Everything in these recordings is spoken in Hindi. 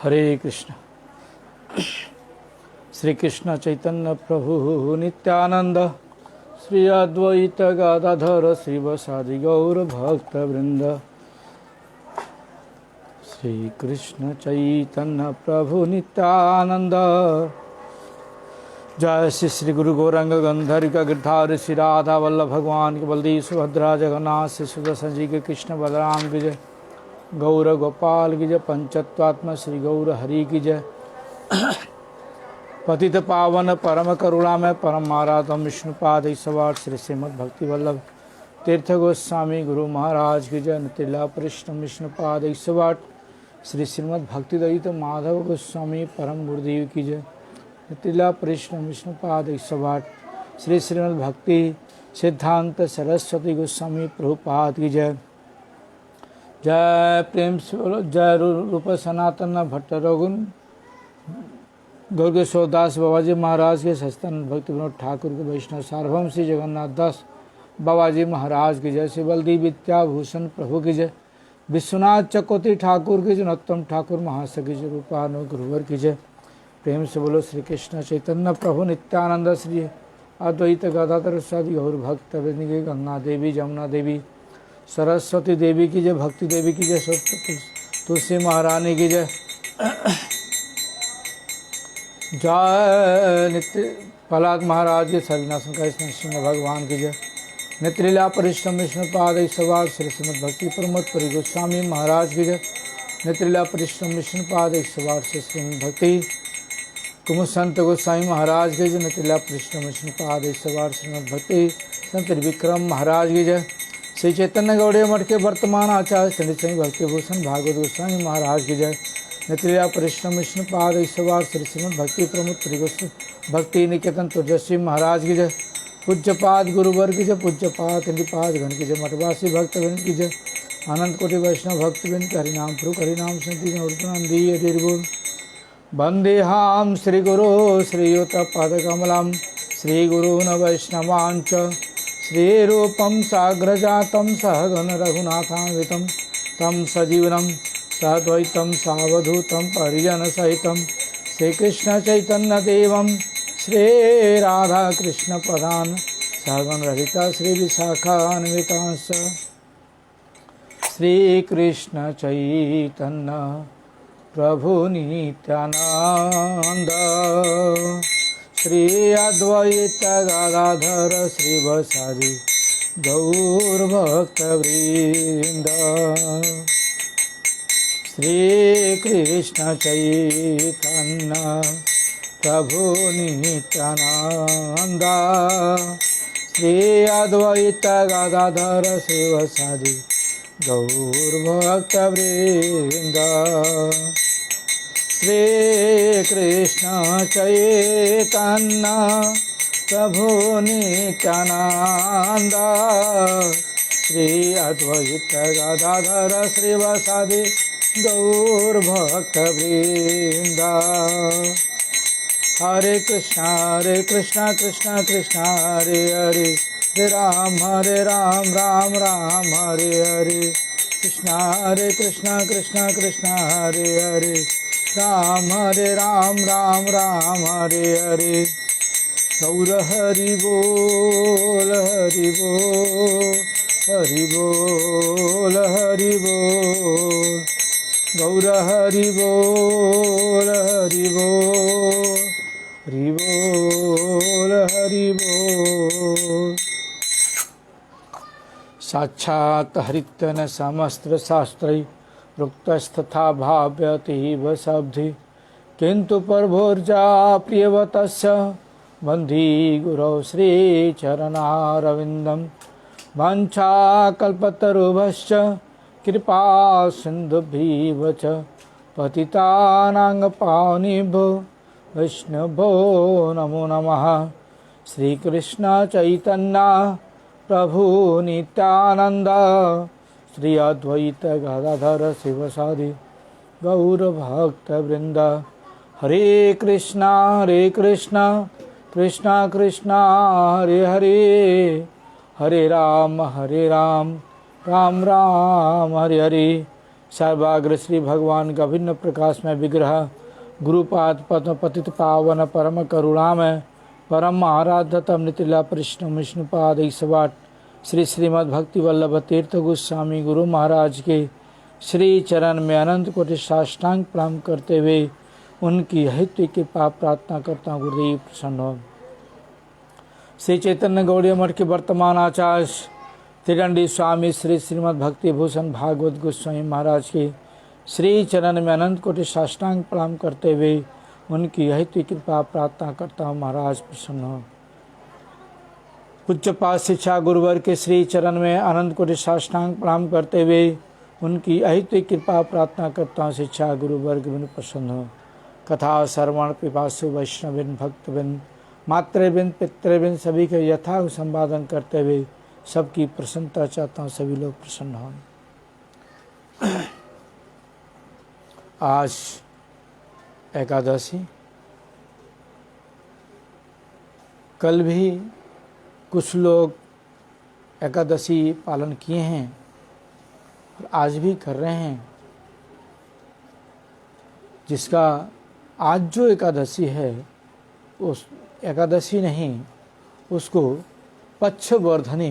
हरे कृष्ण। श्री कृष्ण चैतन्य प्रभु नित्यानंद, श्री अद्वैत गदाधर श्रीवासादि गौर भक्त वृंद। श्री कृष्ण चैतन्य प्रभु नित्यानंद, जय श्री श्री गुरु गौरंग गंधर्व गिरधारी श्री राधा वल्लभ भगवान के बलदेव सुभद्रा जगन्नाथ श्री सुदर्शन जी के कृष्ण बलराम की जय, गौर गोपाल की जय, पंचत्वात्मा श्री गौर हरि की जय। पतित पावन परम करुणा में परम मारातम विष्णुपाद सवार श्री श्रीमद भक्ति वल्लभ तीर्थ गोस्वामी गुरु महाराज की जय। नतिला परिष्णम विष्णुपाद सवार श्री श्रीमद भक्ति दयित माधव गोस्वामी परम गुरुदेव की जय। नतिला परिष्णम विष्णुपाद सवार श्री श्रीमद भक्ति सिद्धांत सरस्वती गोस्वामी प्रभुपाद की जय। जय प्रेम से बोलो जय रूप सनातन भट्ट रघुन दुर्गेश्वरदास बाबाजी महाराज के सस्तन भक्ति विनोद ठाकुर के वैष्णव सार्वभौम श्री जगन्नाथ दास बाबाजी महाराज की जय। श्री बलदेव विद्याभूषण प्रभु की जय। विश्वनाथ चकोती ठाकुर की जय। नरोत्तम ठाकुर महासखी जय। रूपानु गुरुवर की जय। प्रेम से बोलो श्री कृष्ण चैतन्य प्रभु नित्यानंद श्री अद्वैत गदाधर स्वामी गौर भक्त वृंद की गंगा देवी जमुना देवी सरस्वती देवी की जय। भक्ति देवी की जय। तुलसी महारानी की जय। जय नित्य प्रहलाद महाराज के सर्वनाशन का सिंह भगवान की जय। नित्यलीला परिश्रम विष्णुपाद सवार श्री श्रीमद भक्ति प्रमोद परि गोस्वामी महाराज की जय। नित्यलीला परिश्रम विष्णुपाद सवार श्री श्रीमद भक्ति कुमुद संत गोस्वामी महाराज की जय। नित्यलीला परिश्रम विष्णुपाद सवार श्रीमद भक्ति संत विक्रम महाराज की जय। श्री चैतन्य गौड़ीय मठ के वर्तमान आचार्य श्री स्वामी भक्तिभूषण भागवत गोस्वामी महाराज की जय। नित्यलीला परिश्रम विष्णुपाद सवार श्री श्रीमद भक्ति प्रमुख श्री भक्ति निकेतन तुलसी महाराज की जय। पूज्यपाद गुरुवर की जय। पूज्यपाद निपाद गण की जय। मठवासी भक्तगण की जय। अनंत कोटि वैष्णव भक्तगण के हरिनाम प्रभु हरिनाम संती हरिबोल। वंदेहाम श्री गुरु श्रीयुत पादकमलम श्री गुरून् वैष्णवांच श्रीरूपं साग्रजातं सहगण रघुनाथान्वितं तं सजीवनं साद्वैतं सावधूतं परिजनसहितं श्रीकृष्ण चैतन्यदेवं श्रीराधाकृष्णपदान् सहगण ललिता श्रीविशाखान्वितांश्च। श्रीकृष्ण चैतन्य प्रभु नित्यानंद, श्री अद्वैत गदाधर श्रीवासादि गौर भक्त वृंद। श्री कृष्ण चैतन्य प्रभु नित्यानंद, श्री अद्वैत गदाधर श्रीवासादि गौर भक्त वृंद। श्री कृष्ण चैतन्य प्रभु नित्यानंद, श्री अद्वैत गदाधर श्रीवासादि गौर भक्त वृंद। हरे कृष्ण कृष्ण कृष्ण हरे हरे, हरे राम राम राम हरे हरे। कृष्ण कृष्ण हरे हरे, राम राम हरे हरे। गौर हरि बोल हरि बोल, हरि बोल हरि बोल। गौर हरि बोल हरि बोल, हरि बोल हरि बोल। साक्षात् हरितन समस्त्र शास्त्रै रुक्तस्तथा भाव्यतीव शब्दि, किंतु परभोर्जा प्रियवतस्य बन्धी गुरौ श्रीचरणारविन्दं। वाञ्छाकल्पतरुभ्यश्च कृपा सिन्धुभ्यैव च पतितानां पावनेभ्यो वैष्णवो नमो नमः। श्रीकृष्ण चैतन्य प्रभु नित्यानंद, श्री अद्वैत गदाधर शिवसादि गौर भक्त वृंद। हरे कृष्णा कृष्णा कृष्णा हरे हरे, हरे राम राम राम हरे हरे। सर्वाग्र श्री भगवान का भिन्न प्रकाश में विग्रह गुरुपाद पद्म पतित पावन परम करुणामय परम आराध्यतम नितिला परिष्णम विष्णुपाद ईसवाट श्री श्रीमद् भक्ति वल्लभ तीर्थ गोस्वामी गुरु महाराज के श्री चरण में अनंत कोटि साष्टांग प्रणाम करते हुए उनकी हित की पाप प्रार्थना करता हूँ। गुरुदेव प्रसन्न हो। श्री चैतन्य गौड़ीय मठ के वर्तमान आचार्य त्रिदंडी स्वामी श्री श्रीमद् भक्ति भूषण भागवत गोस्वामी महाराज के श्री चरण में अनंत कोटि साष्टांग प्रणाम करते हुए उनकी हित कृपा प्रार्थना करता हूँ। महाराज प्रसन्न हो। पूज्य पाद शिक्षा गुरुवर के श्री चरण में अनंत कोटि साष्टांग प्रणाम करते हुए उनकी अहित कृपा प्रार्थना करता हूँ। शिक्षा गुरुवर्ग बिन प्रसन्न हो। कथा श्रवण पिपासु वैष्णविन भक्तबिन मातृबिन पितृबिन सभी के यथा संपादन करते हुए सबकी प्रसन्नता चाहता हूँ। सभी लोग प्रसन्न हों। आज एकादशी, कल भी कुछ लोग एकादशी पालन किए हैं और आज भी कर रहे हैं। जिसका आज जो एकादशी है उस एकादशी नहीं, उसको पक्षवर्धनी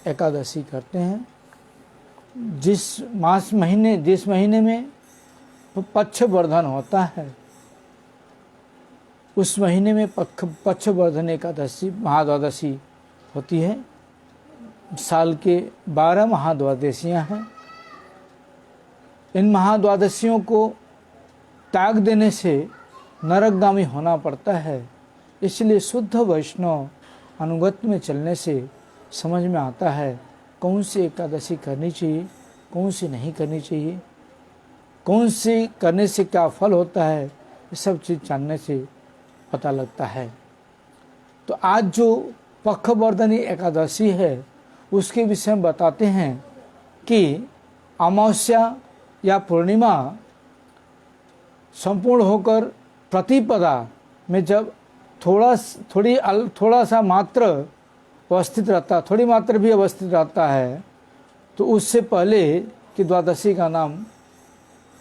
एकादशी करते हैं। जिस महीने में पक्षवर्धन होता है उस महीने में पक्षवर्धन एकादशी महाद्वादशी होती है। साल के 12 महाद्वादशियाँ हैं। इन महाद्वादशियों को त्याग देने से नरकगामी होना पड़ता है। इसलिए शुद्ध वैष्णव अनुगत में चलने से समझ में आता है कौन सी एकादशी करनी चाहिए, कौन सी नहीं करनी चाहिए, कौन सी करने से क्या फल होता है, ये सब चीज़ जानने से पता लगता है। तो आज जो पक्षवर्धनी एकादशी है उसके विषय में बताते हैं कि अमावस्या या पूर्णिमा संपूर्ण होकर प्रतिपदा में जब थोड़ा सा मात्र अवस्थित रहता, थोड़ी मात्र भी अवस्थित रहता है, तो उससे पहले कि द्वादशी का नाम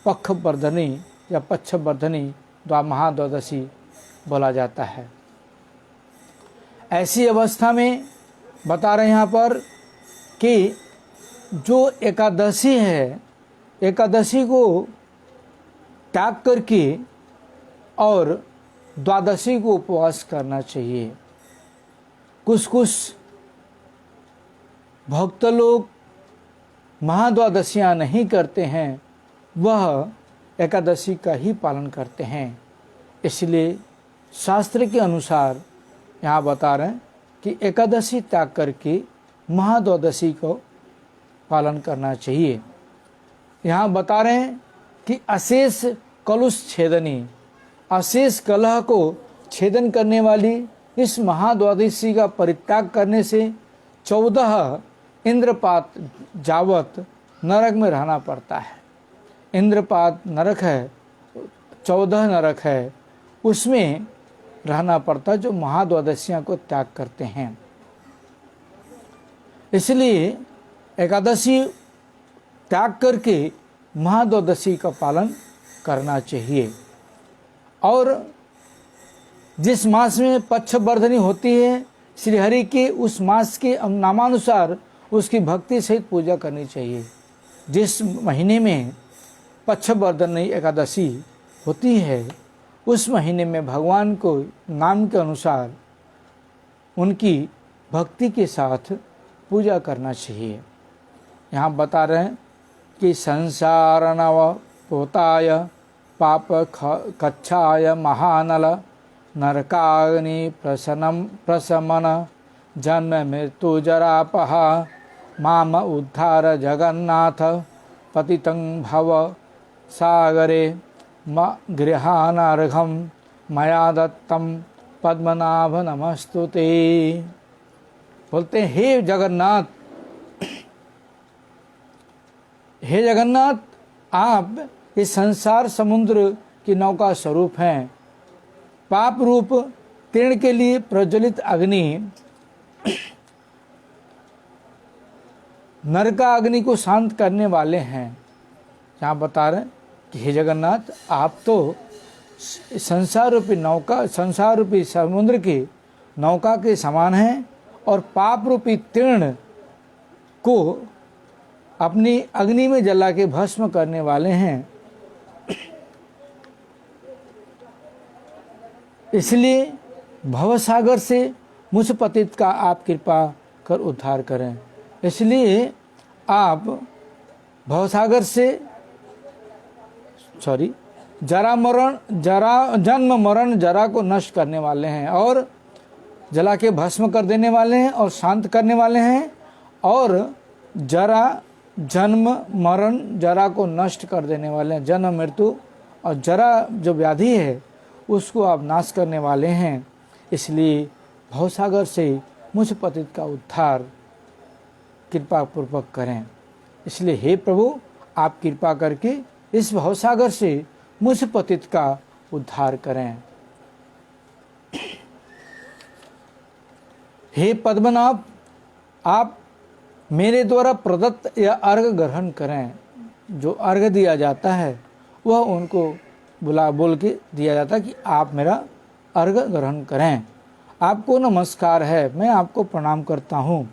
पक्षवर्धनी या पक्षवर्धनी महाद्वादशी बोला जाता है। ऐसी अवस्था में बता रहे यहाँ पर कि जो एकादशी है, एकादशी को त्याग करके और द्वादशी को उपवास करना चाहिए। कुछ भक्त लोग महाद्वादशियाँ नहीं करते हैं, वह एकादशी का ही पालन करते हैं। इसलिए शास्त्र के अनुसार यहाँ बता रहे हैं कि एकादशी त्याग करके महाद्वादशी को पालन करना चाहिए। यहाँ बता रहे हैं कि अशेष कलुष छेदनी, अशेष कलह को छेदन करने वाली इस महाद्वादशी का परित्याग करने से 14 इंद्रपात जावत नरक में रहना पड़ता है। इंद्रपात नरक है, 14 नरक है, उसमें रहना पड़ता जो महाद्वादशियाँ को त्याग करते हैं। इसलिए एकादशी त्याग करके महाद्वादशी का पालन करना चाहिए। और जिस मास में पक्षवर्धनी होती है, श्री हरि के उस मास के नामानुसार उसकी भक्ति सहित पूजा करनी चाहिए। जिस महीने में पक्षवर्धनी एकादशी होती है उस महीने में भगवान को नाम के अनुसार उनकी भक्ति के साथ पूजा करना चाहिए। यहाँ बता रहे हैं कि संसार नव पोताय पाप कच्छाय महानल नरकाग्नि प्रशमन जन्म मृत्यु जरापह माम उद्धार जगन्नाथ पतितं भव सागरे गृहानार्घम मया दत्तम पद्मनाभ नमस्तुते। बोलते हैं हे जगन्नाथ, हे जगन्नाथ, आप इस संसार समुद्र की नौका स्वरूप हैं। पाप रूप तीर्ण के लिए प्रज्वलित अग्नि नरका अग्नि को शांत करने वाले हैं। यहाँ बता रहे हैं कि हे जगन्नाथ, आप तो संसार रूपी नौका, संसार रूपी समुद्र की नौका के समान हैं और पाप रूपी तीर्ण को अपनी अग्नि में जला के भस्म करने वाले हैं। इसलिए भवसागर से मुझ पतित का आप कृपा कर उद्धार करें। इसलिए आप भवसागर से जन्म मरण जरा को नष्ट करने वाले हैं और जला के भस्म कर देने वाले हैं और शांत करने वाले हैं, और जन्म मरण जरा को नष्ट कर देने वाले हैं। जन्म मृत्यु और जरा जो व्याधि है उसको आप नाश करने वाले हैं। इसलिए भवसागर से मुझ पतित का उद्धार कृपा पूर्वक करें। इसलिए हे प्रभु, आप कृपा करके इस भवसागर से मुझ पतित का उद्धार करें। हे पद्मनाभ, आप मेरे द्वारा प्रदत्त या अर्घ ग्रहण करें। जो अर्घ दिया जाता है वह उनको बोल के दिया जाता है कि आप मेरा अर्घ ग्रहण करें। आपको नमस्कार है, मैं आपको प्रणाम करता हूँ।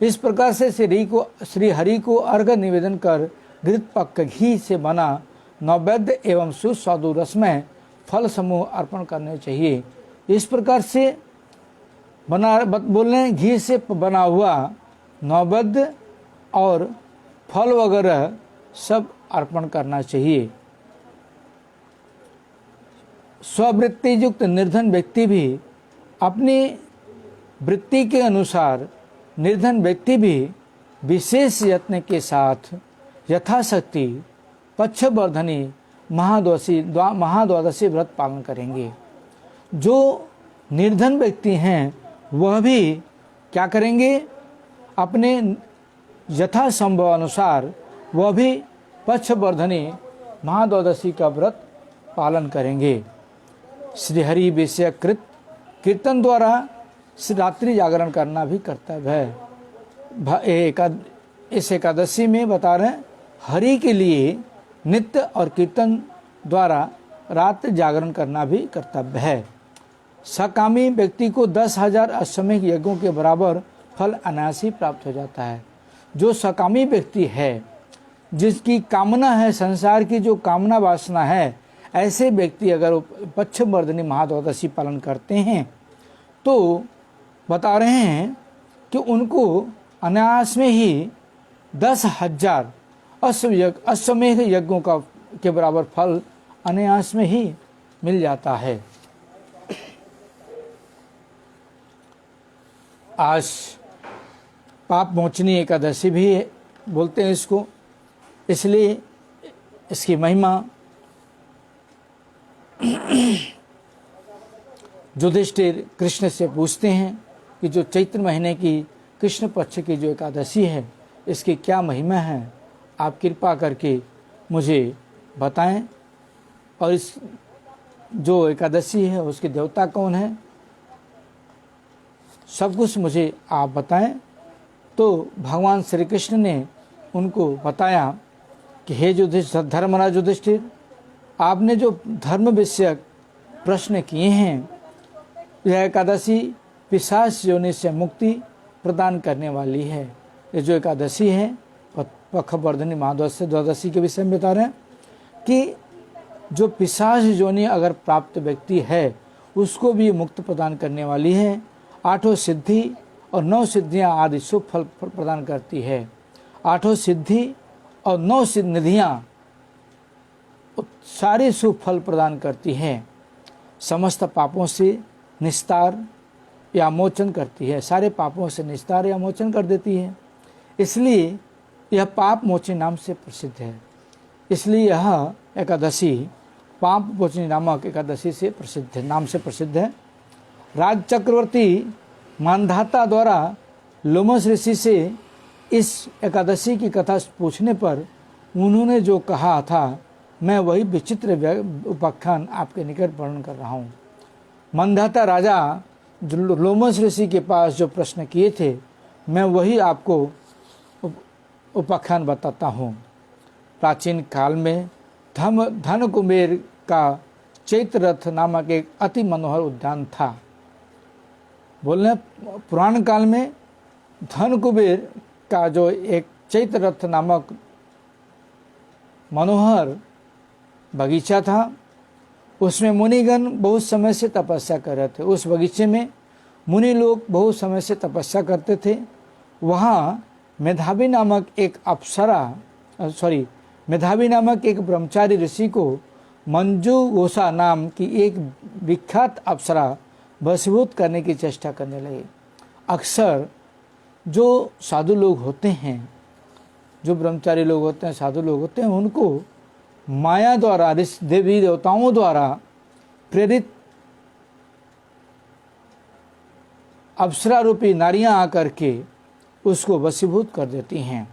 इस प्रकार से श्री हरि को अर्घ निवेदन कर घृत पक्क घी से बना नैवेद्य एवं सुस्वादु रसमय फल समूह अर्पण करने चाहिए। इस प्रकार से बोलने घी से बना हुआ नैवेद्य और फल वगैरह सब अर्पण करना चाहिए। स्ववृत्ति युक्त निर्धन व्यक्ति भी अपनी वृत्ति के अनुसार विशेष यत्न के साथ यथाशक्ति पक्षवर्धनी महाद्वादशी व्रत पालन करेंगे। जो निर्धन व्यक्ति हैं वह भी क्या करेंगे, अपने यथासंभव अनुसार वह भी पक्षवर्धनी महाद्वादशी का व्रत पालन करेंगे। श्री हरि विषय कृत कीर्तन द्वारा रात्रि जागरण करना भी कर्तव्य है। इस एकादशी में बता रहे हैं, हरि के लिए नित्य और कीर्तन द्वारा रात्रि जागरण करना भी कर्तव्य है। सकामी व्यक्ति को 10,000 अश्वमेध यज्ञों के बराबर फल अनायास ही प्राप्त हो जाता है। जो सकामी व्यक्ति है, जिसकी कामना है, संसार की जो कामना वासना है, ऐसे व्यक्ति अगर पक्षवर्धनी महाद्वादशी पालन करते हैं तो बता रहे हैं कि उनको अनायास में ही 10,000 अश्वमेध यज्ञों के बराबर फल अनायास में ही मिल जाता है। आज पाप मोचनी एकादशी भी बोलते हैं इसको, इसलिए इसकी महिमा युधिष्ठिर कृष्ण से पूछते हैं कि जो चैत्र महीने की कृष्ण पक्ष की जो एकादशी है इसकी क्या महिमा है, आप कृपा करके मुझे बताएं, और इस जो एकादशी है उसके देवता कौन है, सब कुछ मुझे आप बताएं। तो भगवान श्री कृष्ण ने उनको बताया कि हे युधिष्ठिर, धर्मराज युधिष्ठिर, आपने जो धर्म विषयक प्रश्न किए हैं, यह एकादशी पिशाच योनि से मुक्ति प्रदान करने वाली है। ये जो एकादशी है पक्षवर्धनी महाद्वादशी के विषय में बता रहे हैं कि जो पिशाच योनि अगर प्राप्त व्यक्ति है उसको भी मुक्त प्रदान करने वाली है। 8 सिद्धि और 9 सिद्धियां आदि शुभ फल प्रदान करती है। 8 सिद्धि और 9 निधियां सारे शुभ फल प्रदान करती हैं। समस्त पापों से निस्तार या मोचन करती है, सारे पापों से निस्तार या मोचन कर देती है। इसलिए यह पाप मोचनी नाम से प्रसिद्ध है। इसलिए यह एकादशी पाप मोचनी नामक एकादशी से प्रसिद्ध है, नाम से प्रसिद्ध है। राज चक्रवर्ती मानधाता द्वारा लोमस ऋषि से इस एकादशी की कथा पूछने पर उन्होंने जो कहा था, मैं वही विचित्र उपाख्यान आपके निकट वर्णन कर रहा हूँ। मानधाता राजा लोमस ऋषि के पास जो प्रश्न किए थे, मैं वही आपको उपाख्यान बताता हूँ। प्राचीन काल में धन कुबेर का चैत्र रथ नामक एक अति मनोहर उद्यान था। बोलने पुराण काल में धन कुबेर का जो एक चैत्र रथ नामक मनोहर बगीचा था, उसमें मुनिगण बहुत समय से तपस्या कर रहे थे। उस बगीचे में मुनि लोग बहुत समय से तपस्या करते थे। वहाँ मेधावी नामक एक ब्रह्मचारी ऋषि को मंजूगोसा नाम की एक विख्यात अप्सरा वशीभूत करने की चेष्टा करने लगे। अक्सर जो साधु लोग होते हैं, जो ब्रह्मचारी लोग होते हैं, साधु लोग होते हैं, उनको माया द्वारा, देवी देवताओं द्वारा प्रेरित अप्सरा रूपी नारियां आकर के उसको वशीभूत कर देती हैं।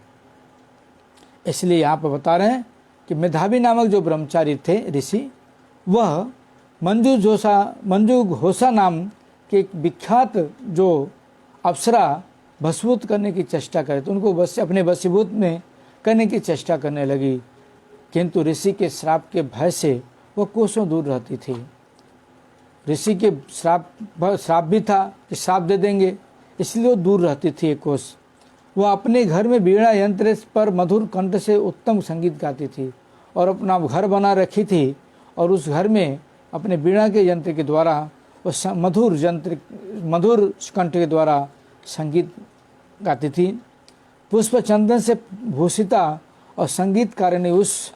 इसलिए यहाँ पर बता रहे हैं कि मेधावी नामक जो ब्रह्मचारी थे ऋषि, वह मंजूघोषा नाम के एक विख्यात जो अप्सरा वशीभूत करने की चेष्टा करे तो उनको अपने वशीभूत में करने की चेष्टा करने लगी, किंतु ऋषि के श्राप के भय से वह कोसों दूर रहती थी। ऋषि के श्राप भी था कि श्राप दे देंगे, इसलिए वो दूर रहती थी एक कोस। वह अपने घर में वीणा यंत्र पर मधुर कंठ से उत्तम संगीत गाती थी और अपना घर बना रखी थी, और उस घर में अपने वीणा के यंत्र के द्वारा उस मधुर कंठ के द्वारा संगीत गाती थी। पुष्प चंदन से भूषिता और संगीतकारिणी उस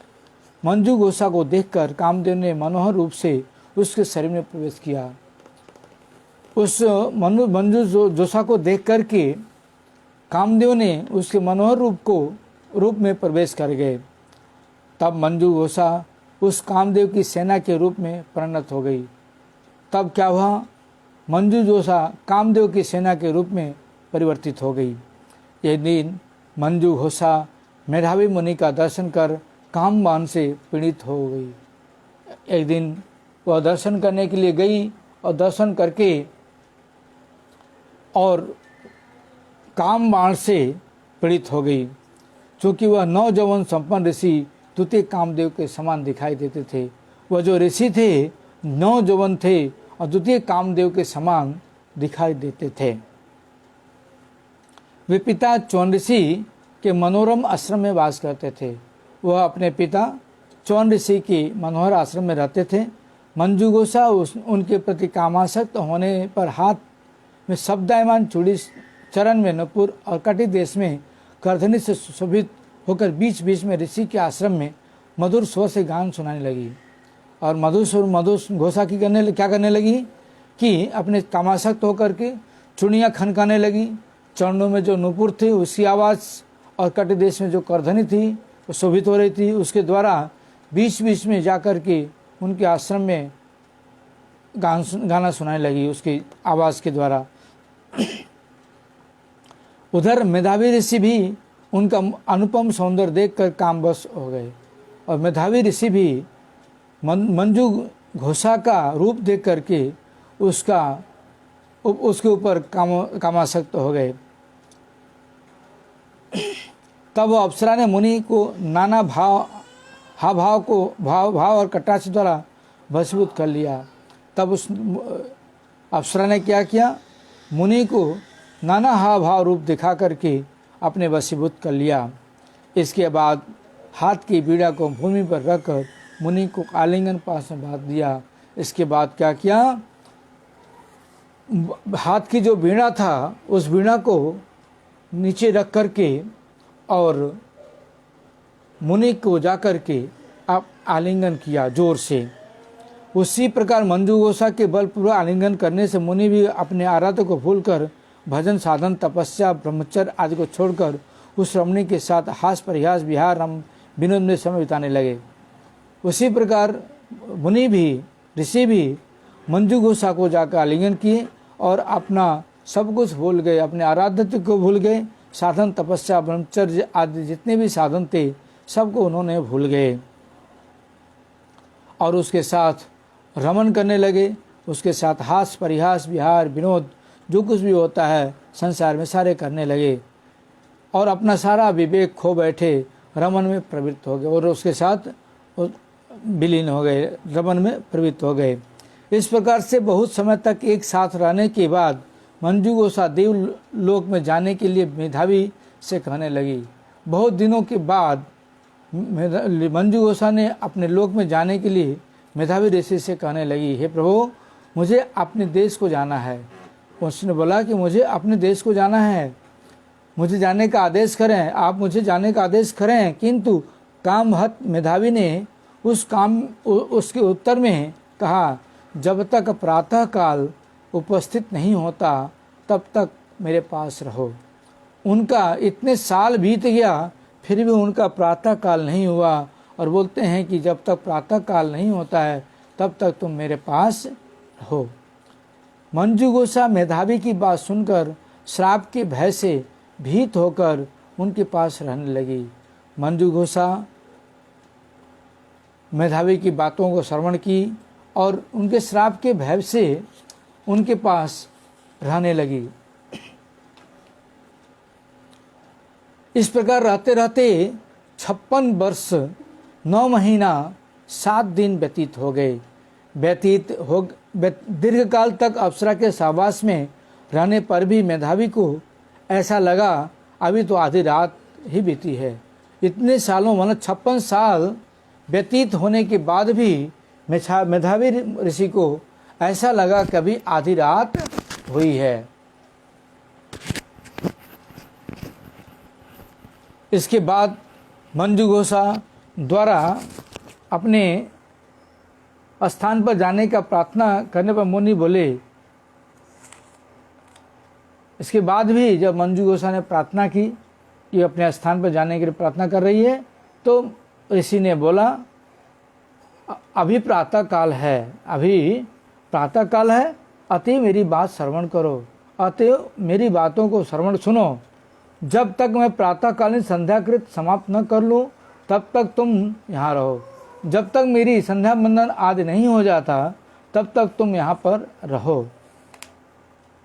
मंजूघोषा को देखकर कामदेव ने मनोहर रूप से उसके शरीर में प्रवेश किया। उस मंजूघोषा को देख करके कामदेव ने उसके मनोहर रूप में प्रवेश कर गए। तब मंजूघोषा उस कामदेव की सेना के रूप में परिणत हो गई। तब क्या हुआ? मंजूघोषा कामदेव की सेना के रूप में परिवर्तित हो गई। यह दिन मंजूघोषा मेधावी मुनि का दर्शन कर कामबान से पीड़ित हो गई। एक दिन वह दर्शन करने के लिए गई और दर्शन करके और कामबाण से पीड़ित हो गई। चूँकि वह नौजवान संपन्न ऋषि द्वितीय कामदेव के समान दिखाई देते थे। वह जो ऋषि थे नौजवान थे और द्वितीय कामदेव के समान दिखाई देते थे। वे पिता चौन ऋषि के मनोरम आश्रम में वास करते थे। वह अपने पिता चौन ऋषि के मनोहर आश्रम में रहते थे। मंजूघोषा उनके प्रति कामासक्त होने पर हाथ में शब्दायमान चूड़ी, चरण में नूपुर और कटी देश में करधनी से सुशोभित होकर बीच बीच में ऋषि के आश्रम में मधुर स्वर से गान सुनाने लगी। और मंजूघोषा क्या करने लगी कि अपने कामासक्त होकर के चूड़ियाँ खनकाने लगी। चरणों में जो नूपुर थी उसकी आवाज़ और कटी देश में जो करधनी थी वो शोभित हो रही थी। उसके द्वारा बीच बीच में जाकर के उनके आश्रम में गाना सुनाने लगी उसकी आवाज़ के द्वारा। उधर मेधावी ऋषि भी उनका अनुपम सौंदर्य देखकर कामवश हो गए और मेधावी ऋषि भी मंजूघोषा का रूप देख करके उसके ऊपर कामासक्त हो गए। तब वह अप्सरा ने मुनि को नाना भाव और कटाक्ष द्वारा वशीभूत कर लिया। तब उस अप्सरा ने क्या किया? मुनि को नाना हाव भाव रूप दिखा करके अपने वशीभूत कर लिया। इसके बाद हाथ की बीड़ा को भूमि पर रखकर मुनि को आलिंगन पास में बांध दिया। इसके बाद क्या किया? हाथ की जो बीड़ा था उस बीड़ा को नीचे रख करके और मुनि को जाकर के आप आलिंगन किया जोर से। उसी प्रकार मंजूघोषा के बलपूर्वक आलिंगन करने से मुनि भी अपने आराध्य को भूलकर भजन साधन तपस्या ब्रह्मचर्य आदि को छोड़कर उस रमणी के साथ हास परिहास विहार विनोद में समय बिताने लगे। उसी प्रकार मुनि भी ऋषि भी मंजूघोषा को जाकर आलिंगन किए और अपना सब कुछ भूल गए, अपने आराध्य को भूल गए। साधन तपस्या ब्रह्मचर्य आदि जितने भी साधन थे सबको उन्होंने भूल गए और उसके साथ रमन करने लगे। उसके साथ हास परिहास विहार विनोद जो कुछ भी होता है संसार में सारे करने लगे और अपना सारा विवेक खो बैठे रमन में प्रवृत्त हो गए और उसके साथ विलीन हो गए, रमन में प्रवृत्त हो गए। इस प्रकार से बहुत समय तक एक साथ रहने के बाद मंजू गोसा देव लोक में जाने के लिए मेधावी से कहने लगी। बहुत दिनों के बाद मंजू गोसा ने अपने लोक में जाने के लिए मेधावी ऋषि से कहने लगी, हे प्रभु, मुझे अपने देश को जाना है। उसने बोला कि मुझे अपने देश को जाना है, मुझे जाने का आदेश करें, आप मुझे जाने का आदेश करें। किंतु कामहत मेधावी ने उसके उत्तर में कहा, जब तक प्रातः काल उपस्थित नहीं होता तब तक मेरे पास रहो। उनका इतने साल बीत गया फिर भी उनका प्रातः काल नहीं हुआ और बोलते हैं कि जब तक प्रातः काल नहीं होता है तब तक तुम मेरे पास रहो। मंजू गोसा मेधावी की बात सुनकर श्राप के भय से भीत होकर उनके पास रहने लगी। मंजू गोसा मेधावी की बातों को श्रवण की और उनके श्राप के भय से उनके पास रहने लगी। इस प्रकार रहते रहते 56 वर्ष 9 महीना 7 दिन व्यतीत हो गए। दीर्घ काल तक अप्सरा के सहवास में रहने पर भी मेधावी को ऐसा लगा अभी तो आधी रात ही बीती है। इतने सालों मतलब 56 साल व्यतीत होने के बाद भी मेधावी ऋषि को ऐसा लगा कभी आधी रात हुई है। इसके बाद मंजू गोसा द्वारा अपने स्थान पर जाने का प्रार्थना करने पर मुनि बोले। इसके बाद भी जब मंजू गोसा ने प्रार्थना की कि अपने स्थान पर जाने के लिए प्रार्थना कर रही है, तो ऋषि ने बोला, अभी प्रातः काल है, अभी प्रातः काल है, अतः मेरी बात श्रवण करो, अतः मेरी बातों को श्रवण सुनो। जब तक मैं प्रातःकालीन संध्याकृत समाप्त न कर लूँ तब तक तुम यहाँ रहो। जब तक मेरी संध्या बंदन आदि नहीं हो जाता तब तक तुम यहाँ पर रहो,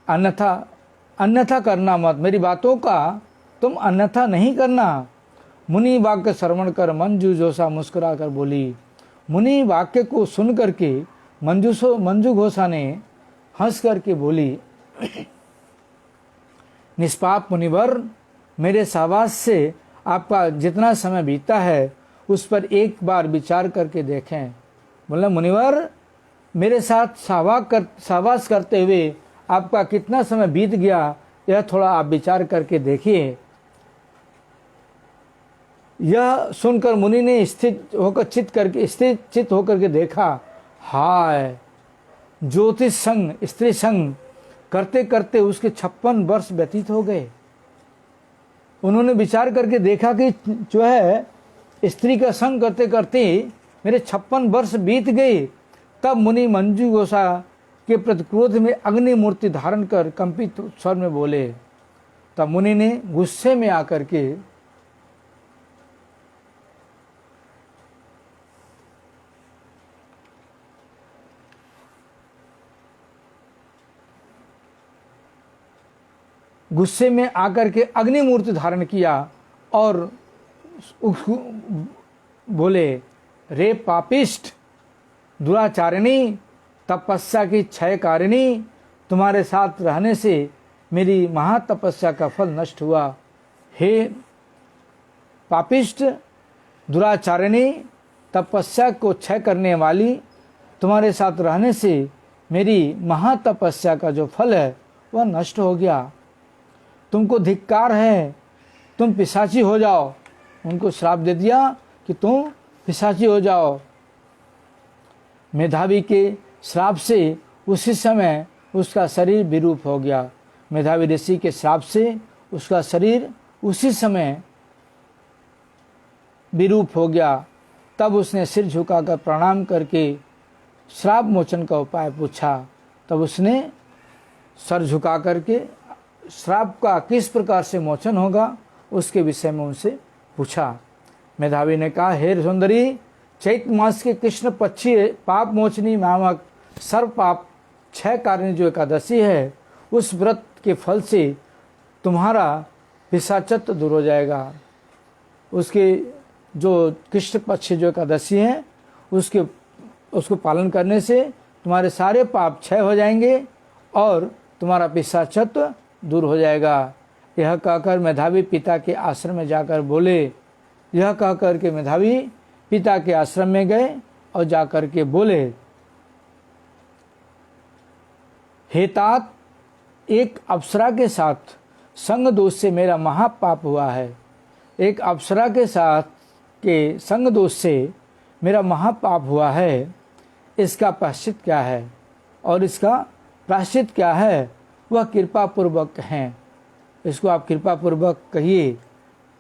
अन्यथा करना मत, मेरी बातों का तुम अन्यथा नहीं करना। मुनि वाक्य श्रवण कर मंजू गोसा मुस्कुरा कर बोली। मुनि वाक्य को सुन करके मंजू गोसा ने हंस करके बोली, निष्पाप मुनिवर, मेरे सहवास से आपका जितना समय बीता है उस पर एक बार विचार करके देखें। बोला, मुनिवर, मेरे साथ सहवास करते हुए आपका कितना समय बीत गया, यह थोड़ा आप विचार करके देखिए। यह सुनकर मुनि ने चित होकर के देखा, हाय, ज्योतिष संग स्त्री संग करते करते उसके 56 वर्ष व्यतीत हो गए। उन्होंने विचार करके देखा कि जो है स्त्री का संग करते करते मेरे 56 वर्ष बीत गए। तब मुनि मंजू गोसा के प्रति क्रोध में अग्नि मूर्ति धारण कर कंपित स्वर में बोले। तब मुनि ने गुस्से में आकर के आकर के अग्नि मूर्ति धारण किया और बोले, रे पापिष्ट, दुराचारिणी, तपस्या की क्षयकारिणी, तुम्हारे साथ रहने से मेरी महातपस्या का फल नष्ट हुआ। हे पापिष्ट, दुराचारिणी, तपस्या को क्षय करने वाली, तुम्हारे साथ रहने से मेरी महातपस्या का जो फल है वह नष्ट हो गया। तुमको धिक्कार है, तुम पिशाची हो जाओ। उनको श्राप दे दिया कि तुम पिशाची हो जाओ। मेधावी के श्राप से उसी समय उसका शरीर विरूप हो गया। मेधावी ऋषि के श्राप से उसका शरीर उसी समय विरूप हो गया। तब उसने सिर झुकाकर प्रणाम करके श्राप मोचन का उपाय पूछा। तब उसने सर झुका करके श्राप का किस प्रकार से मोचन होगा उसके विषय में उनसे पूछा। मेधावी ने कहा, हे सुंदरी, चैत्र मास के कृष्ण पक्षी पाप मोचनी नामक सर्व पाप क्षय कारिणी जो एकादशी है, उस व्रत के फल से तुम्हारा पिशाचत्व दूर हो जाएगा। उसके जो कृष्ण पक्ष जो एकादशी है उसको पालन करने से तुम्हारे सारे पाप क्षय हो जाएंगे और तुम्हारा पिशाचत्व दूर हो जाएगा। यह कहकर मेधावी पिता के आश्रम में जाकर बोले। यह कहकर के मेधावी पिता के आश्रम में गए और जाकर के बोले, हे तात, एक अप्सरा के साथ संग दोष से मेरा महापाप हुआ है। एक अप्सरा के साथ के संग दोष से मेरा महापाप हुआ है। इसका प्रायश्चित क्या है और इसका प्रायश्चित क्या है, वह कृपा पूर्वक है। इसको आप कृपा पूर्वक कहिए।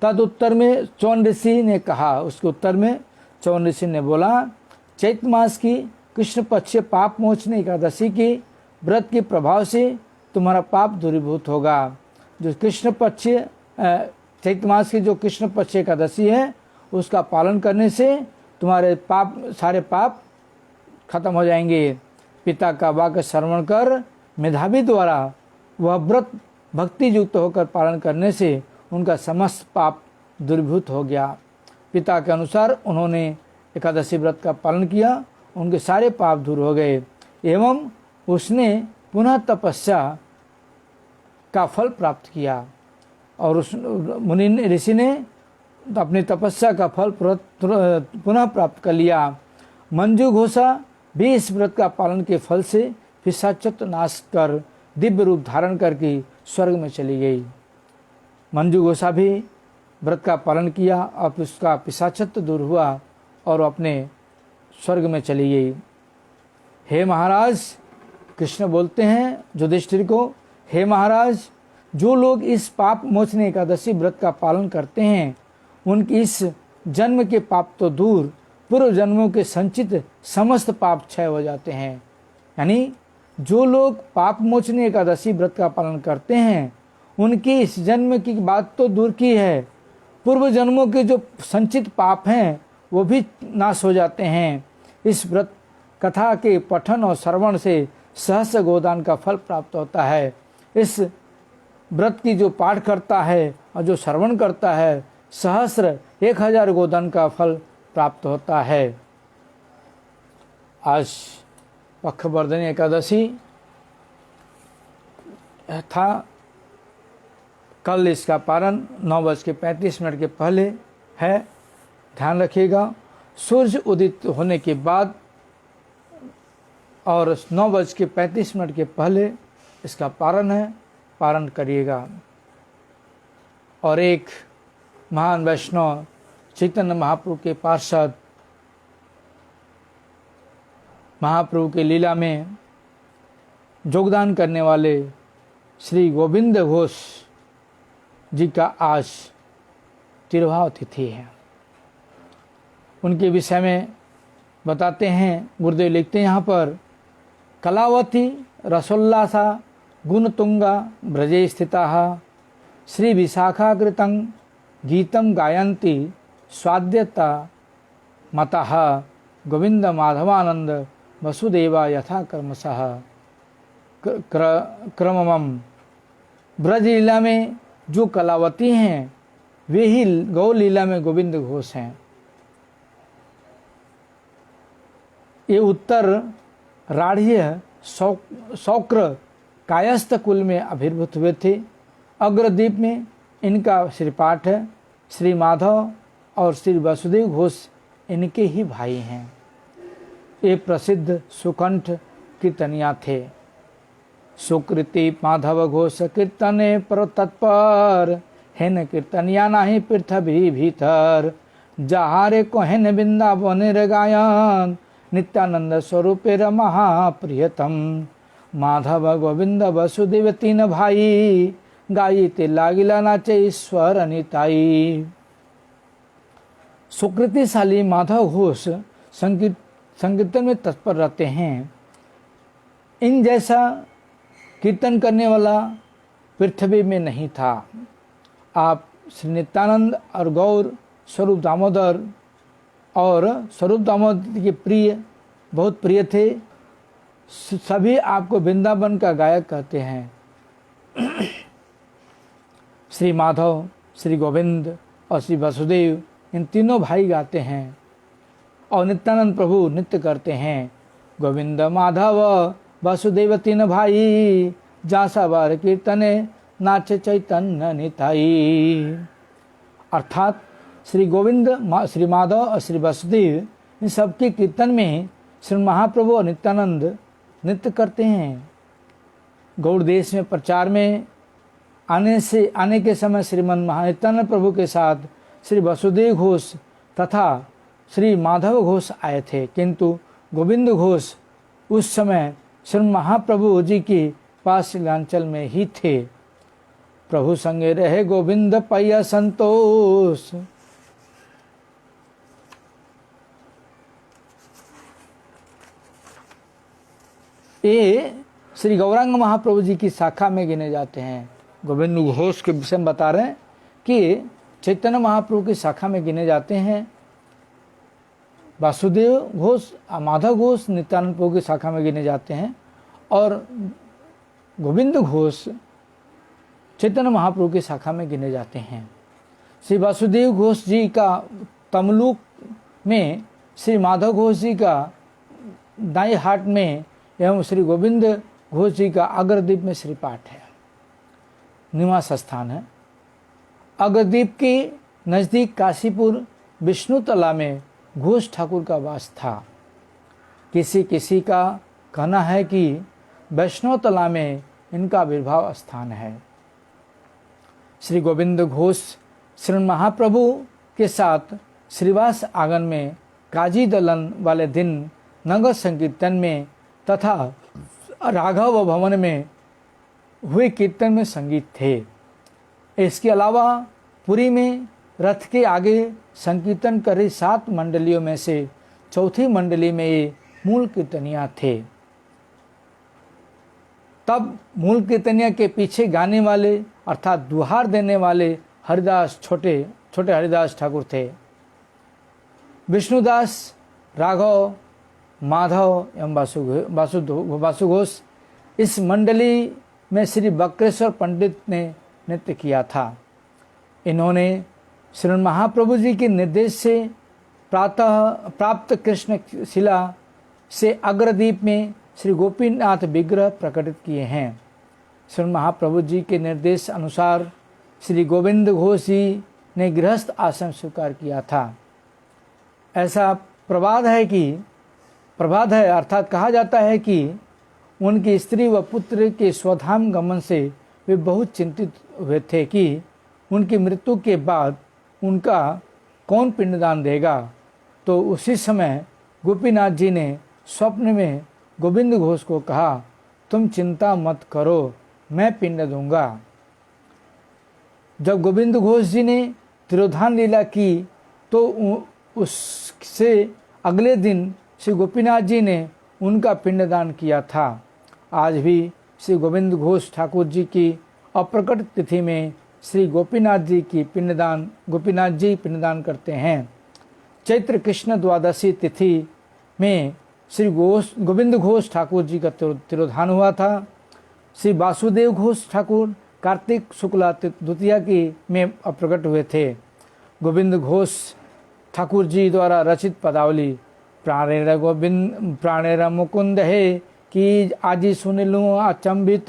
तद उत्तर में चौन ऋषि ने कहा, उसके उत्तर में चौन ऋषि ने बोला, चैत मास की कृष्ण पक्ष पाप मोचने एकादशी की व्रत के प्रभाव से तुम्हारा पाप दूरीभूत होगा। जो कृष्ण पक्ष चैत मास की जो कृष्ण पक्ष एकादशी है उसका पालन करने से तुम्हारे पाप सारे पाप खत्म हो जाएंगे। पिता का वाक्य श्रवण कर मेधावी द्वारा वह व्रत भक्ति युक्त होकर पालन करने से उनका समस्त पाप दूरीभूत हो गया। पिता के अनुसार उन्होंने एकादशी व्रत का पालन किया, उनके सारे पाप दूर हो गए एवं उसने पुनः तपस्या का फल प्राप्त किया और उस मुनि ऋषि ने अपनी तपस्या का फल पुनः प्राप्त कर लिया। मंजू घोषा भी इस व्रत का पालन के फल से पिशाचत्व नाश कर दिव्य रूप धारण करके स्वर्ग में चली गई। मंजू घोषा भी व्रत का पालन किया और उसका पिशाचत्व दूर हुआ और अपने स्वर्ग में चली गई। हे महाराज, कृष्ण बोलते हैं युधिष्ठिर को, हे महाराज, जो लोग इस पाप मोचने एकादशी व्रत का पालन करते हैं उनकी इस जन्म के पाप तो दूर, पूर्व जन्मों के संचित समस्त पाप क्षय हो जाते हैं। यानी जो लोग पाप मोचने एकादशी व्रत का पालन करते हैं उनकी इस जन्म की बात तो दूर की है, पूर्व जन्मों के जो संचित पाप हैं वो भी नाश हो जाते हैं। इस व्रत कथा के पठन और श्रवण से सहस्र गोदान का फल प्राप्त होता है। इस व्रत की जो पाठ करता है और जो श्रवण करता है सहस्र 1000 गोदान का फल प्राप्त होता है। आज पक्षवर्धनी एकादशी था। कल इसका पारण 9:35 के पहले है, ध्यान रखिएगा। सूर्य उदित होने के बाद और 9:35 के पहले इसका पारण है, पारण करिएगा। और एक महान वैष्णव चैतन्य महाप्रभु के पार्षद महाप्रभु के लीला में योगदान करने वाले श्री गोविंद घोष जी का आज तिरुभाव तिथि है। उनके विषय में बताते हैं, गुरुदेव लिखते हैं यहाँ पर, कलावती रसोल्लासा गुणतुंगा ब्रजे स्थिता श्री विशाखाकृतं गीतं गायन्ति स्वाद्यता मतः गोविंद माधवानंद वसुदेवा यथा कर्मशः क्रमम। ब्रज लीला में जो कलावती हैं वे ही गौ लीला में गोविंद घोष हैं। ये उत्तर राढ़ीय शौक्र कायस्थ कुल में आविर्भूत हुए थे। अग्रदीप में इनका श्रीपाठ है। श्री माधव और श्री वसुदेव घोष इनके ही भाई हैं। ये प्रसिद्ध सुकंठ कीर्तनिया थे। सुकृति माधव घोष कीर्तने पर तत्पर हेन कीर्तनिया नाही पृथ्वी भीतर जहारे को हेन वृंदावन रे गायन नित्यानंद स्वरूपे महाप्रियतम माधव गोविंद वसुदेव 3 भाई गाई ते लागिला नाचे ईश्वर अनिताई। सुकृतिशाली माधव घोष संकीर्तन में तत्पर रहते हैं। इन जैसा कीर्तन करने वाला पृथ्वी में नहीं था। आप श्री नित्यानंद और गौर स्वरूप दामोदर और स्वरूप दामोदर के प्रिय, बहुत प्रिय थे। सभी आपको वृंदावन का गायक कहते हैं। श्री माधव, श्री गोविंद और श्री वसुदेव इन तीनों भाई गाते हैं और नित्यानंद प्रभु नृत्य करते हैं। गोविंद माधव वासुदेव तीन भाई, जासा बार कीर्तने नाचे चैतन्य निताई। अर्थात श्री गोविंद, श्री माधव और श्री वासुदेव इन सबके कीर्तन में श्री महाप्रभु और नित्यानंद नृत्य करते हैं। गौड़ देश में प्रचार में आने के समय श्रीमन नित्यानंद प्रभु के साथ श्री वासुदेव घोष तथा श्री माधव घोष आए थे, किंतु गोविंद घोष उस समय श्री महाप्रभु जी के पास शिलांचल में ही थे। प्रभु संगे रहे गोविंद पाया संतोष। ये श्री गौरांग महाप्रभु जी की शाखा में गिने जाते हैं। गोविंद घोष के विषय में बता रहे हैं कि चैतन्य महाप्रभु की शाखा में गिने जाते हैं। वासुदेव घोष, माधव घोष नित्यानंद प्रभु की शाखा में गिने जाते हैं और गोविंद घोष चैतन्य महाप्रभु की शाखा में गिने जाते हैं। श्री वासुदेव घोष जी का तमलुक में, श्री माधव घोष जी का दाई हाट में एवं श्री गोविंद घोष जी का अग्रदीप में श्रीपाठ है, निवास स्थान है। अग्रदीप के नज़दीक काशीपुर विष्णु तला में घोष ठाकुर का वास था। किसी किसी का कहना है कि वैष्णव तला में इनका आविर्भाव स्थान है। श्री गोविंद घोष श्री महाप्रभु के साथ श्रीवास आंगन में काजी दलन वाले दिन नगर संकीर्तन में तथा राघव भवन में हुए कीर्तन में संगीत थे। इसके अलावा पुरी में रथ के आगे संकीर्तन कर रही 7 मंडलियों में से चौथी मंडली में ये मूल कीर्तनिया थे। तब मूल कीर्तनिया के पीछे गाने वाले अर्थात दुहार देने वाले हरिदास, छोटे हरिदास ठाकुर थे। विष्णुदास, राघव, माधव एवं वासु घोष इस मंडली में श्री बक्रेश्वर पंडित ने नृत्य किया था। इन्होंने श्री महाप्रभु जी के निर्देश से प्राप्त कृष्ण शिला से अग्रदीप में श्री गोपीनाथ विग्रह प्रकटित किए हैं। श्री महाप्रभु जी के निर्देश अनुसार श्री गोविंद घोष जी ने गृहस्थ आश्रम स्वीकार किया था। ऐसा प्रवाद है अर्थात कहा जाता है कि उनकी स्त्री व पुत्र के स्वधाम गमन से वे बहुत चिंतित हुए थे कि उनकी मृत्यु के बाद उनका कौन पिंडदान देगा। तो उसी समय गोपीनाथ जी ने स्वप्न में गोविंद घोष को कहा, तुम चिंता मत करो, मैं पिंड दूंगा। जब गोविंद घोष जी ने तिरोधान लीला की तो उससे अगले दिन श्री गोपीनाथ जी ने उनका पिंडदान किया था। आज भी श्री गोविंद घोष ठाकुर जी की अप्रकट तिथि में श्री गोपीनाथ जी पिंडदान करते हैं। चैत्र कृष्ण द्वादशी तिथि में श्री गोविंद घोष ठाकुर जी का तिरोधान हुआ था। श्री वासुदेव घोष ठाकुर कार्तिक शुक्ला द्वितीया की में अप्रकट हुए थे। गोविंद घोष ठाकुर जी द्वारा रचित पदावली प्राणेर मुकुंद है कि आजी सुन लूँ अचंबित,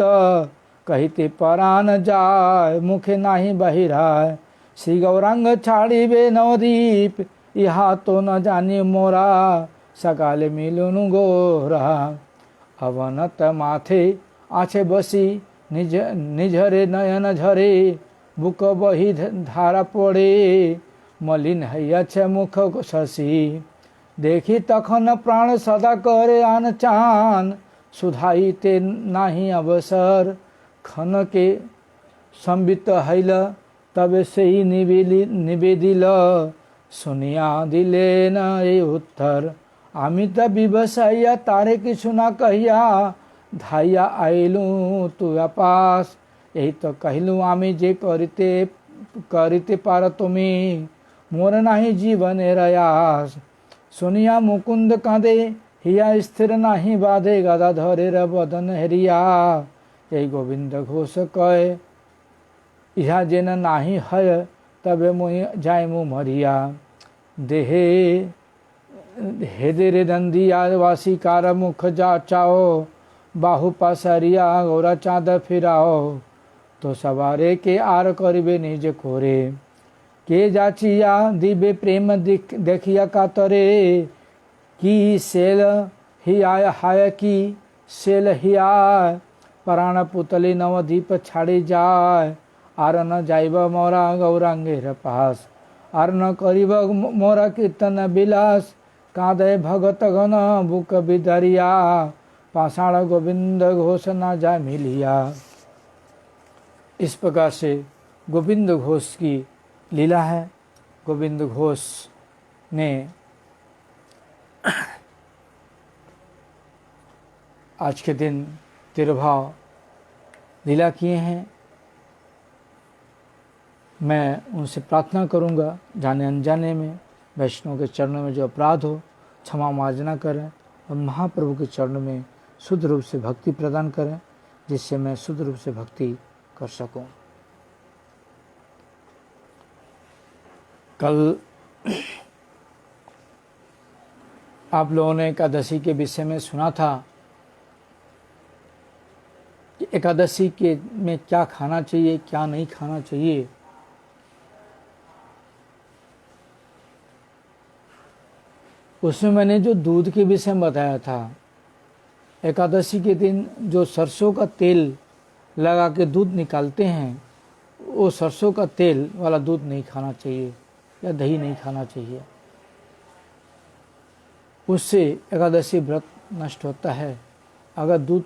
कहिते परान जाय मुखे नाही बहिराय। श्री गौरांग छाड़ी बे नवदीप, यहाँ तो न जानी मोरा, सकाले मिलुनु गोरा। अवनत माथे आछे बसी, निझरे नयन झरे, बुक बही धारा पड़े, मलिन हैया छे मुख शशि। देखी तखन प्राण सदा करे आन चान, सुधाई ते नाही अवसर, खन के संबित हैल तबे से ही निवेदिल, सुनिया दिले न ए उत्तर। आमित विवसाइया तारे किछु ना कहिया, धाइया आइलू तू अपास। यही तो कहलू आमी जे करिते पार तुमी, मोर नाही जीवन रयास। सुनिया मुकुंद कांदे हिया स्थिर नाही बाधे, गदा धरे र बदन हेरिया। यही गोविंद घोष कहे इहा जेन नाही है, तबे मुहि जाय मु मरिया। देहे हेदे रे दंदी आदिवासी कार मुख जाचाओ, बाहु पासरिया गौरा चाँद फिराओ, तो सवारे के आर करिबे निज कोरे, के जाचिया दिबे प्रेम देखिया कातरे, की सेल ही आय हाय की सेल ही आय, प्राण पुतली नवदीप छाड़ी जाय, आर न जाइब मोरा गौरांगेर पास, आर न करिब मोरा कीर्तन विलास, कादय भगत गण बुक बिदरिया, पाषाण गोविंद घोष न जा मिलिया। इस प्रकार से गोविंद घोष की लीला है। गोविंद घोष ने आज के दिन तिरुभाव लीला किए हैं। मैं उनसे प्रार्थना करूंगा, जाने अनजाने में वैष्णव के चरणों में जो अपराध हो क्षमा मार्जना करें और महाप्रभु के चरणों में शुद्ध रूप से भक्ति प्रदान करें, जिससे मैं शुद्ध रूप से भक्ति कर सकूं। कल आप लोगों ने एकादशी के विषय में सुना था कि एकादशी के में क्या खाना चाहिए, क्या नहीं खाना चाहिए। उसमें मैंने जो दूध के विषय में बताया था, एकादशी के दिन जो सरसों का तेल लगा के दूध निकालते हैं, वो सरसों का तेल वाला दूध नहीं खाना चाहिए या दही नहीं खाना चाहिए। उससे एकादशी व्रत नष्ट होता है। अगर दूध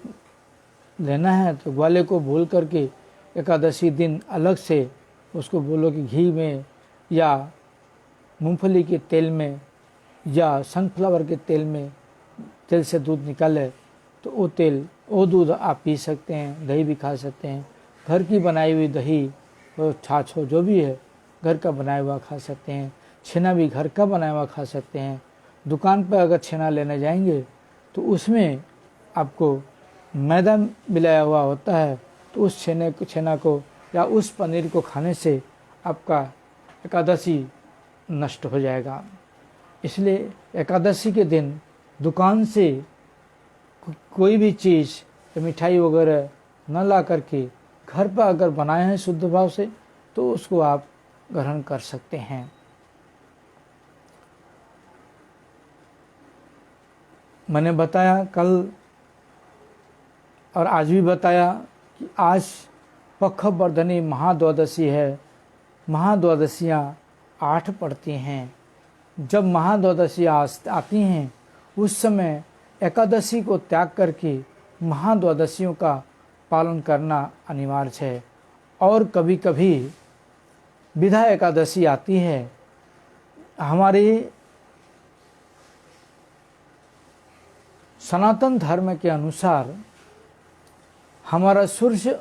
लेना है तो ग्वाले को भूल करके एकादशी दिन अलग से उसको बोलो कि घी में या मूंगफली के तेल में या सनफ्लावर के तेल से दूध निकाले तो वो दूध आप पी सकते हैं, दही भी खा सकते हैं। घर की बनाई हुई दही और छाछ हो जो भी है घर का बनाया हुआ खा सकते हैं। छेना भी घर का बनाया हुआ खा सकते हैं। दुकान पर अगर छेना लेने जाएंगे तो उसमें आपको मैदा मिलाया हुआ होता है, तो उस छेना को या उस पनीर को खाने से आपका एकादशी नष्ट हो जाएगा। इसलिए एकादशी के दिन दुकान से कोई भी चीज़ मिठाई वगैरह न ला करके घर पर अगर बनाए हैं शुद्ध भाव से तो उसको आप ग्रहण कर सकते हैं। मैंने बताया कल और आज भी बताया कि आज पखवर्धनी महाद्वादशी है। महाद्वादशियाँ 8 पड़ती हैं। जब महाद्वादशी आती हैं उस समय एकादशी को त्याग करके महाद्वादशियों का पालन करना अनिवार्य है। और कभी कभी विधा एकादशी आती है। हमारे सनातन धर्म के अनुसार हमारा सूर्य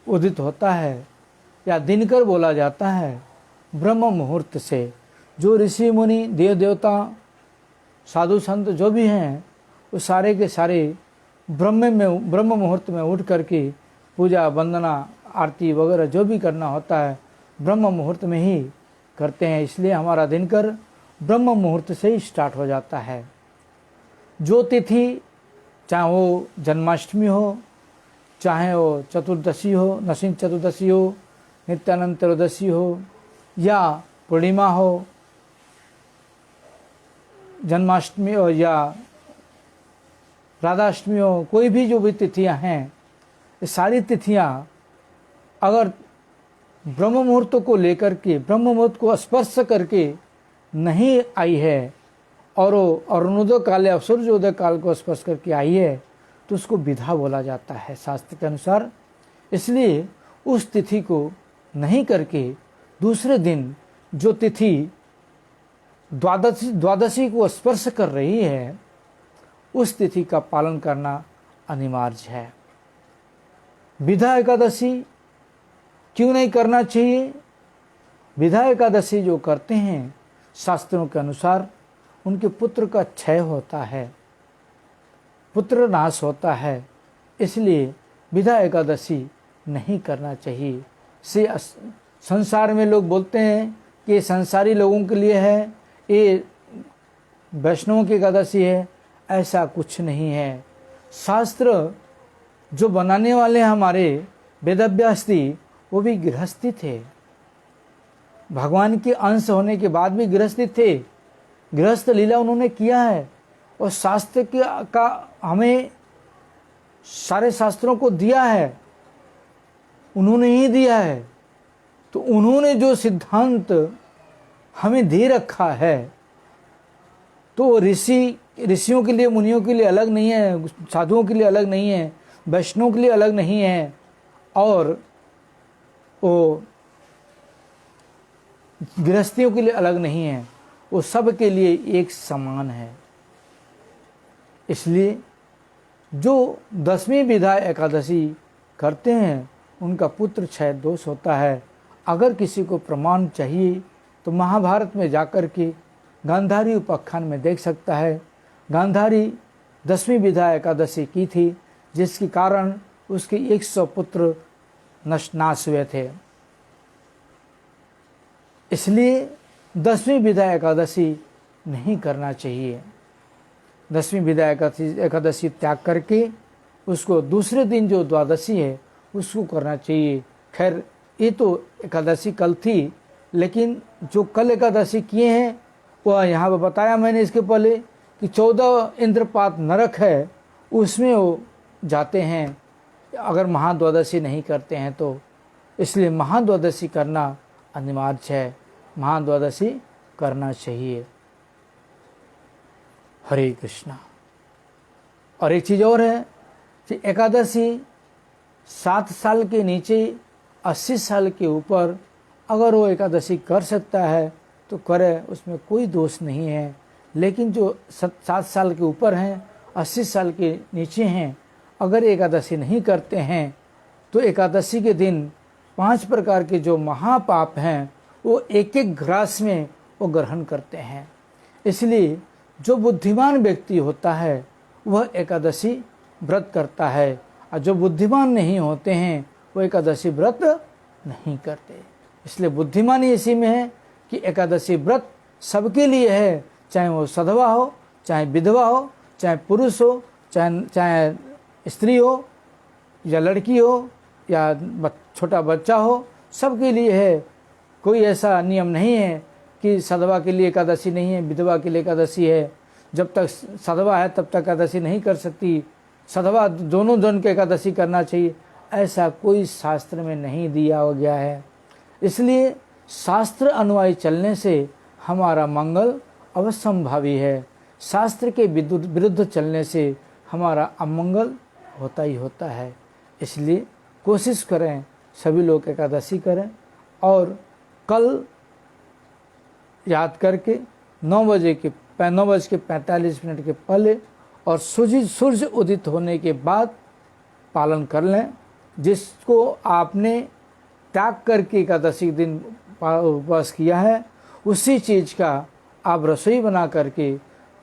उदित होता है या दिनकर बोला जाता है ब्रह्म मुहूर्त से। जो ऋषि मुनि देव देवता साधु संत जो भी हैं वो सारे के सारे ब्रह्म मुहूर्त में उठ करके पूजा वंदना आरती वगैरह जो भी करना होता है ब्रह्म मुहूर्त में ही करते हैं। इसलिए हमारा दिनकर ब्रह्म मुहूर्त से ही स्टार्ट हो जाता है। जो तिथि चाहे वो जन्माष्टमी हो, चाहे वो चतुर्दशी हो, नरसिंह चतुर्दशी हो, नित्यानंद त्रयोदशी हो या पूर्णिमा हो, जन्माष्टमी हो या राधाष्टमी हो, कोई भी जो भी तिथियां हैं, ये सारी तिथियां अगर ब्रह्म मुहूर्त को लेकर के ब्रह्म मुहूर्त को स्पर्श करके नहीं आई है और वो अरुणोदय काल या सूर्योदय काल को स्पर्श करके आई है तो उसको विधा बोला जाता है शास्त्र के अनुसार। इसलिए उस तिथि को नहीं करके दूसरे दिन जो तिथि द्वादशी को स्पर्श कर रही है उस तिथि का पालन करना अनिवार्य है। विधा एकादशी क्यों नहीं करना चाहिए? विधा एकादशी जो करते हैं शास्त्रों के अनुसार उनके पुत्र का क्षय होता है, पुत्र नाश होता है। इसलिए विधा एकादशी नहीं करना चाहिए। से संसार में लोग बोलते हैं कि संसारी लोगों के लिए है, ये वैष्णवों की एकादशी है, ऐसा कुछ नहीं है। शास्त्र जो बनाने वाले हमारे वेदव्यास जी वो भी गृहस्थी थे, भगवान के अंश होने के बाद भी गृहस्थी थे, गृहस्थ लीला उन्होंने किया है। और शास्त्र का हमें सारे शास्त्रों को दिया है, उन्होंने ही दिया है। तो उन्होंने जो सिद्धांत हमें दे रखा है, तो ऋषियों के लिए, मुनियों के लिए अलग नहीं है, साधुओं के लिए अलग नहीं है, वैष्णवों के लिए अलग नहीं है, और वो गृहस्थियों के लिए अलग नहीं है, वो सब के लिए एक समान है। इसलिए जो 10वीं विधा एकादशी करते हैं उनका पुत्र क्षय दोष होता है। अगर किसी को प्रमाण चाहिए तो महाभारत में जाकर के गांधारी उपाख्यान में देख सकता है। गांधारी 10वीं विधा एकादशी की थी, जिसके कारण उसके 100 पुत्र नाश हुए थे। इसलिए 10वीं विधा एकादशी नहीं करना चाहिए। 10वीं विधा एकादशी त्याग करके उसको दूसरे दिन जो द्वादशी है उसको करना चाहिए। खैर ये तो एकादशी कल थी, लेकिन जो कल एकादशी किए हैं वह यहाँ पर बताया मैंने इसके पहले कि 14 इंद्रपात नरक है, उसमें वो जाते हैं अगर महाद्वादशी नहीं करते हैं तो। इसलिए महाद्वादशी करना अनिवार्य है, महाद्वादशी करना चाहिए। हरे कृष्णा। और एक चीज़ और है कि एकादशी 7 साल के नीचे 80 साल के ऊपर अगर वो एकादशी कर सकता है तो करे, उसमें कोई दोष नहीं है। लेकिन जो 7 साल के ऊपर हैं, 80 साल के नीचे हैं, अगर एकादशी नहीं करते हैं तो एकादशी के दिन 5 प्रकार के जो महापाप हैं वो एक एक ग्रास में वो ग्रहण करते हैं। इसलिए जो बुद्धिमान व्यक्ति होता है वह एकादशी व्रत करता है, और जो बुद्धिमान नहीं होते हैं वो एकादशी व्रत नहीं करते। इसलिए बुद्धिमानी इसी में है कि एकादशी व्रत सबके लिए है, चाहे वो सधवा हो, चाहे विधवा हो, चाहे पुरुष हो, चाहे स्त्री हो या लड़की हो या छोटा बच्चा हो, सबके लिए है। कोई ऐसा नियम नहीं है कि सधवा के लिए एकादशी नहीं है, विधवा के लिए एकादशी है। जब तक सधवा है तब तक एकादशी नहीं कर सकती, सधवा दोनों जन के एकादशी करना चाहिए, ऐसा कोई शास्त्र में नहीं दिया गया है। इसलिए शास्त्र अनुयायी चलने से हमारा मंगल अवश्यंभावी है, शास्त्र के विरुद्ध चलने से हमारा अमंगल होता ही होता है। इसलिए कोशिश करें सभी लोग एकादशी करें, और कल याद करके 9:45 के पहले और सूर्य उदित होने के बाद पालन कर लें। जिसको आपने त्याग करके एकादशी के दिन उपवास किया है, उसी चीज़ का आप रसोई बना करके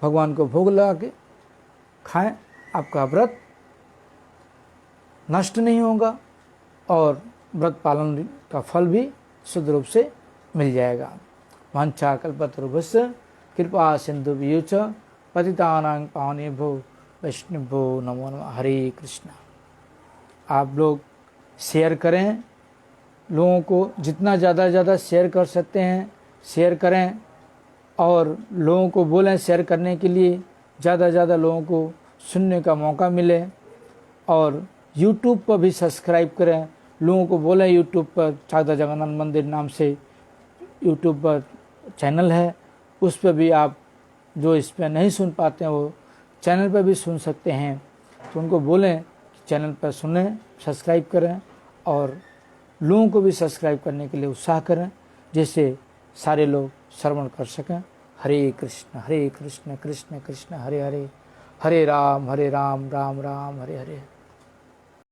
भगवान को भोग लगा के खाएं। आपका व्रत नष्ट नहीं होगा और व्रत पालन का फल भी शुद्ध रूप से मिल जाएगा। वांछा कल्पतरुभ्यश्च कृपा सिन्धुभ्यो च पतितानां पावनेभ्यो वैष्णवेभ्यो नमो नमः। हरे कृष्णा। आप लोग शेयर करें, लोगों को जितना ज़्यादा शेयर कर सकते हैं शेयर करें, और लोगों को बोलें शेयर करने के लिए, ज़्यादा लोगों को सुनने का मौका मिले। और YouTube पर भी सब्सक्राइब करें, लोगों को बोलें YouTube पर चाकदा जगन्नाथ मंदिर नाम से YouTube पर चैनल है, उस पर भी आप जो इस पर नहीं सुन पाते हैं वो चैनल पर भी सुन सकते हैं। तो उनको बोलें कि चैनल पर सुनें, सब्सक्राइब करें, और लोगों को भी सब्सक्राइब करने के लिए उत्साह करें, जिससे सारे लोग श्रवण कर सकें। हरे कृष्ण कृष्ण कृष्ण हरे हरे, हरे राम राम राम हरे हरे।